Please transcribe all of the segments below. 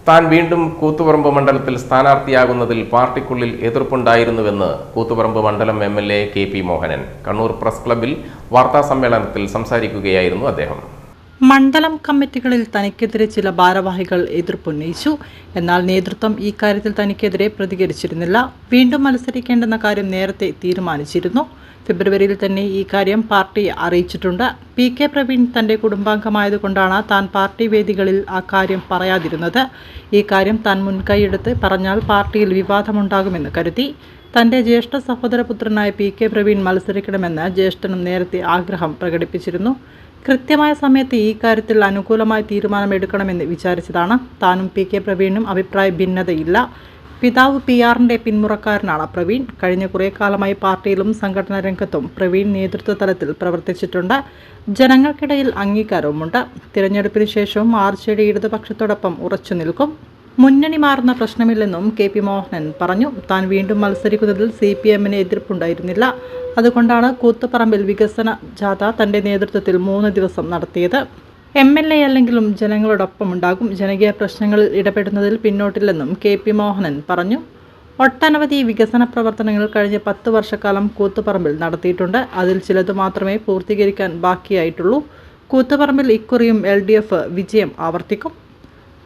താൻ വീണ്ടും കൂത്തുപറമ്പ് മണ്ഡലത്തിൽ സ്ഥാനാർത്ഥിയാകുന്നതിൽ പാർട്ടിക്കുള്ളിൽ എതിർപ്പുണ്ടായിരുന്നുവെന്ന് കൂത്തുപറമ്പ് മണ്ഡലം MLA KP Mohanan Kannur press ക്ലബ്ബിൽ വാർത്താസമ്മേളനത്തിൽ സംസാരിക്കുകയായിരുന്നു അദ്ദേഹം. മണ്ഡലം കമ്മിറ്റികളിൽ തനിക്കെതിരെ ചില ഭാരവാഹികൾ എതിർപ്പുന്നയിച്ചു. എന്നാൽ നേതൃത്വം ഈ കാര്യത്തിൽ തനിക്കെതിരെ പ്രതികരിച്ചിരുന്നില്ല. വീണ്ടും മത്സരിക്കേണ്ടെന്ന കാര്യം നേരത്തെ തീരുമാനിച്ചിരുന്നു. ഫെബ്രുവരിയിൽ തന്നെ ഈ കാര്യം പാർട്ടിയെ അറിയിച്ചിട്ടുണ്ട്. PK പ്രവീൺ തന്റെ കുടുംബാംഗമായതുകൊണ്ടാണ് താൻ പാർട്ടി വേദികളിൽ ആ കാര്യം പറയാതിരുന്നത്. ഈ കാര്യം താൻ മുൻകൈയെടുത്ത് പറഞ്ഞാൽ പാർട്ടിയിൽ വിവാദമുണ്ടാകുമെന്ന് കരുതി. തന്റെ ജ്യേഷ്ഠ സഹോദരപുത്രനായ PK പ്രവീൺ മത്സരിക്കണമെന്ന് ജ്യേഷ്ഠനും നേരത്തെ ആഗ്രഹം പ്രകടിപ്പിച്ചിരുന്നു. കൃത്യമായ സമയത്ത് ഈ കാര്യത്തിൽ അനുകൂലമായ തീരുമാനമെടുക്കണമെന്ന് വിചാരിച്ചതാണ്. താനും PK പ്രവീണും അഭിപ്രായ ഭിന്നതയില്ല. പിതാവ് PR-ന്റെ പിന്മുറക്കാരനാണ് പ്രവീൺ. കഴിഞ്ഞ കുറേ കാലമായി പാർട്ടിയിലും സംഘടനാ രംഗത്തും പ്രവീൺ നേതൃത്വ തലത്തിൽ പ്രവർത്തിച്ചിട്ടുണ്ട്. ജനങ്ങൾക്കിടയിൽ അംഗീകാരവുമുണ്ട്. തിരഞ്ഞെടുപ്പിന് ശേഷവും RJD ഇടതുപക്ഷത്തോടൊപ്പം ഉറച്ചു നിൽക്കും. മുന്നണി മാറുന്ന പ്രശ്നമില്ലെന്നും KP മോഹനൻ പറഞ്ഞു. താൻ വീണ്ടും മത്സരിക്കുന്നതിൽ CPM-ന് എതിർപ്പുണ്ടായിരുന്നില്ല. അതുകൊണ്ടാണ് കൂത്തുപറമ്പിൽ വികസന ജാഥ തന്റെ നേതൃത്വത്തിൽ 3 ദിവസം നടത്തിയത്. MLA അല്ലെങ്കിലും ജനങ്ങളോടൊപ്പം ഉണ്ടാകും. ജനകീയ പ്രശ്നങ്ങളിൽ ഇടപെടുന്നതിൽ പിന്നോട്ടില്ലെന്നും KP മോഹനൻ പറഞ്ഞു. ഒട്ടനവധി വികസന പ്രവർത്തനങ്ങൾ കഴിഞ്ഞ 10 വർഷക്കാലം കൂത്തുപറമ്പിൽ നടത്തിയിട്ടുണ്ട്. അതിൽ ചിലത് മാത്രമേ പൂർത്തീകരിക്കാൻ ബാക്കിയായിട്ടുള്ളൂ. കൂത്തുപറമ്പിൽ ഇക്കുറിയും LDF വിജയം ആവർത്തിക്കും.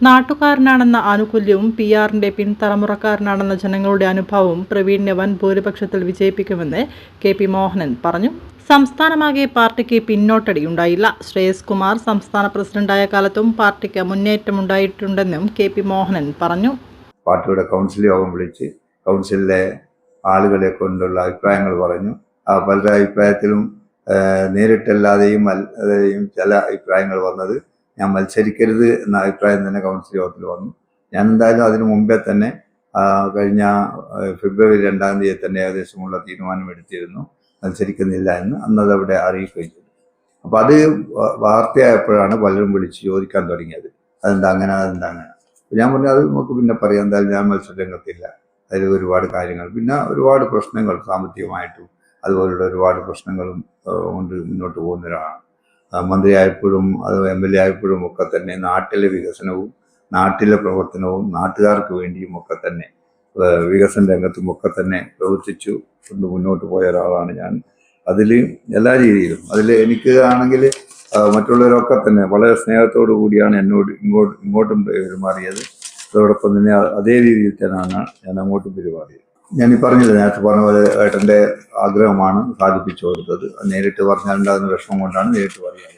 നാട്ടുകാരനാണെന്ന ആനുകൂല്യവും PR-ന്റെ പിൻതലമുറക്കാരനാണെന്ന ജനങ്ങളുടെ അനുഭവവും പ്രവീണിനെ വൻ ഭൂരിപക്ഷത്തിൽ വിജയിപ്പിക്കുമെന്ന് KP മോഹനൻ പറഞ്ഞു. സംസ്ഥാനമാകെ പാർട്ടിക്ക് പിന്നോട്ടടിയുണ്ടായില്ല. ശ്രേയസ് കുമാർ സംസ്ഥാന പ്രസിഡന്റായ കാലത്തും പാർട്ടിക്ക് മുന്നേറ്റമുണ്ടായിട്ടുണ്ടെന്നും KP മോഹനൻ പറഞ്ഞു. പാർട്ടിയുടെ കൗൺസിൽ യോഗം വിളിച്ച് കൗൺസിലിലെ ആളുകളെ കൊണ്ടുള്ള അഭിപ്രായങ്ങൾ പറഞ്ഞു. ആ പലരുടെ അഭിപ്രായത്തിലും നേരിട്ടല്ലാതെയും ചില അഭിപ്രായങ്ങൾ വന്നത് ഞാൻ മത്സരിക്കരുത് എന്ന അഭിപ്രായം തന്നെ കൗൺസിൽ യോഗത്തിൽ വന്നു. ഞാൻ എന്തായാലും അതിനു മുമ്പേ തന്നെ കഴിഞ്ഞ ഫെബ്രുവരി 2-ാം തീയതി തന്നെ ഏകദേശമുള്ള തീരുമാനമെടുത്തിരുന്നു. മത്സരിക്കുന്നില്ല എന്ന് അന്നത് അവിടെ അറിയിക്കുകയും ചെയ്തു. അപ്പോൾ അത് വാർത്തയായപ്പോഴാണ് പലരും വിളിച്ച് ചോദിക്കാൻ തുടങ്ങിയത്, അതെന്താ അങ്ങനെ. ഞാൻ പറഞ്ഞു അത് നമുക്ക് പിന്നെ പറയാം, എന്തായാലും ഞാൻ മത്സര രംഗത്തില്ല. അതിൽ ഒരുപാട് കാര്യങ്ങൾ, പിന്നെ ഒരുപാട് പ്രശ്നങ്ങൾ സാമ്പത്തികമായിട്ടും അതുപോലുള്ള ഒരുപാട് പ്രശ്നങ്ങളും കൊണ്ട് മുന്നോട്ട് പോകുന്ന ഒരാളാണ്. മന്ത്രിയായപ്പോഴും അത് MLA ആയപ്പോഴും ഒക്കെ തന്നെ നാട്ടിലെ വികസനവും നാട്ടിലെ പ്രവർത്തനവും നാട്ടുകാർക്ക് വേണ്ടിയും ഒക്കെ തന്നെ വികസന രംഗത്തും ഒക്കെ തന്നെ പ്രവർത്തിച്ചു കൊണ്ട് മുന്നോട്ട് പോയ ഒരാളാണ് ഞാൻ. അതിൽ എല്ലാ രീതിയിലും എനിക്ക് ആണെങ്കിൽ മറ്റുള്ളവരൊക്കെ തന്നെ വളരെ സ്നേഹത്തോടു കൂടിയാണ് എന്നോട് ഇങ്ങോട്ടും പെരുമാറിയത്. അതോടൊപ്പം തന്നെ അതേ രീതിയിൽ തന്നെയാണ് ഞാൻ അങ്ങോട്ടും പെരുമാറിയത്. ഞാൻ പറഞ്ഞില്ല, നേരത്തെ പറഞ്ഞ പോലെ ഏട്ടൻ്റെ ആഗ്രഹമാണ് സാധിപ്പിച്ചു കൊടുത്തത്. നേരിട്ട് പറഞ്ഞാലുണ്ടാകുന്ന വിഷമം കൊണ്ടാണ് നേരിട്ട് പറയുന്നത്.